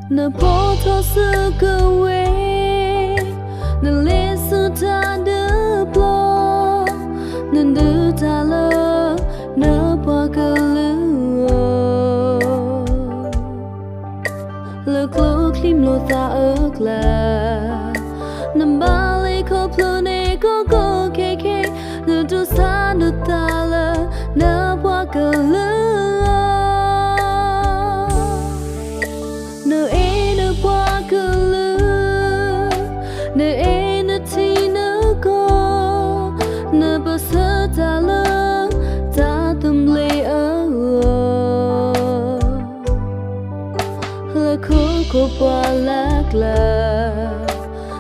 nở bỏ thọ sự cơ quê nở lê sự ta đỡ bỏ nở đỡ ta lỡ nở bỏ cơ lỡ lỡ khô klim lô ta ớt là nằm ba lấy khô plô này có kê kê nở tu sa nở ta lỡ nở bỏ cơ lỡ nở e nở bỏ cơ lỡ nở e nở thi nở có nở bờ sơ ta lỡ ta tâm lệ ở lỡ khô bỏ lạc là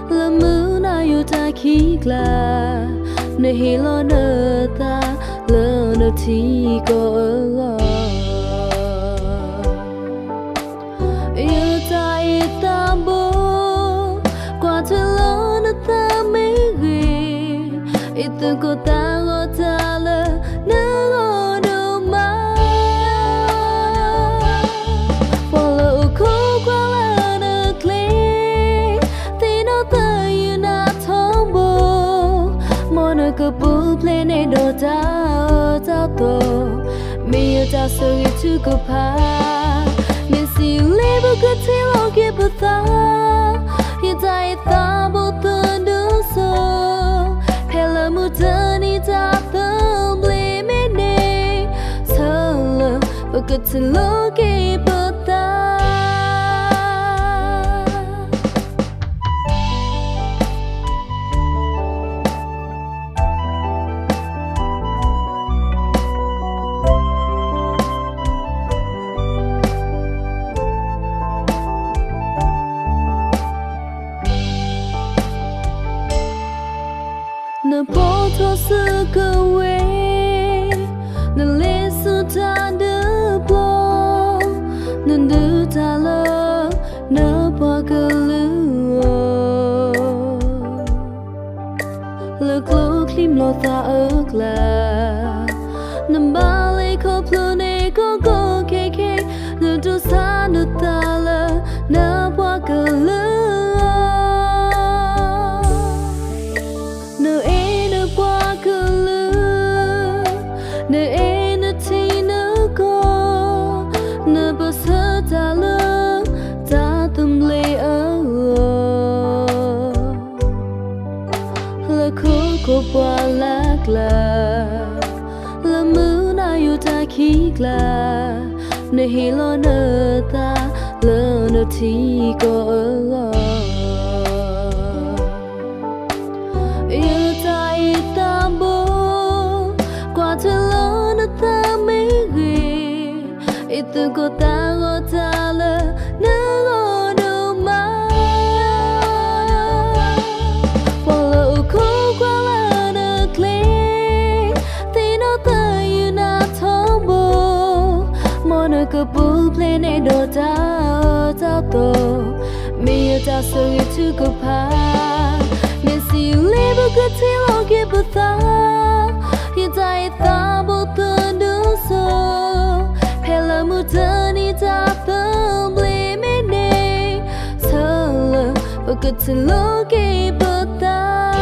lỡ mưa na yêu ta khí là nở hi lo nở ta lỡ nở thi có ở yêu ta bố qua thời lo nở ta mấy ghê ít từ cô ta ngó ta lỡ nở ngó đâu mà bỏ lỡ khô qua lỡ nở kle thì nó tới như na thong bố mò nở cơ bố play này đồ ta tao tổ mi yêu ta sơ ý chú cơ pa nên siêu lê bơ cơ thế lo kia bơ ta hiện tại ta bố tên đứng sâu hay là mưa tên đi ta tâm lê mê nê thơ lơ bơ cơ thế lo kia bơ ta nở bỏ thọ sự cơ quê nở lê sự ta đỡ bỏ nở đỡ ta lỡ nở bỏ cơ lỡ lỡ khô klim lô ta ớt là nằm ba lấy khô plô này có kê kê nở tu sa nở ta lỡ nở bỏ cơ lỡ nở e nở bỏ cơ lỡ nở e nở thi nở có nở bờ sơ ta lỡ ta tâm lệ ở lỡ khô bỏ lạc là lỡ mưa na yêu ta khí là nở hi lo nở ta lỡ nở thi có ở yêu ta bố qua thời lo nở ta mấy ghê ít từ cô ta ngó ta lỡ nở ngó đâu mà bỏ lỡ khô qua lỡ nở kle thì nó tới như na thong bố mò nở cơ bố play này đồ tao tổ mi yêu ta sơ ý chú cơ pa nên siêu lê bơ cơ thế lo kia bơ ta hiện tại ta bố tên đứng sâu hay là mưa tên đi ta tâm lê mê nê thơ lơ bơ cơ thế lo kia bơ ta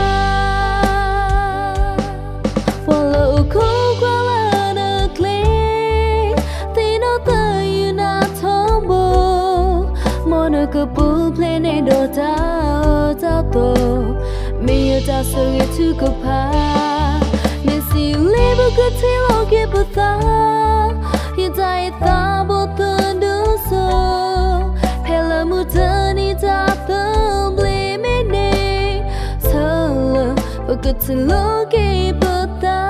bỏ lỡ khô qua lỡ nở kle thì nó tới như na thong bố mò nở cơ bố play này đồ tao tổ mi yêu ta sơ ý chú cơ pa nên siêu lê bơ cơ thế lo kia bơ ta hiện tại ta bố tên đứng sâu hay là mưa tên đi ta tâm lê mê nê thơ lơ bơ cơ thế lo kia bơ ta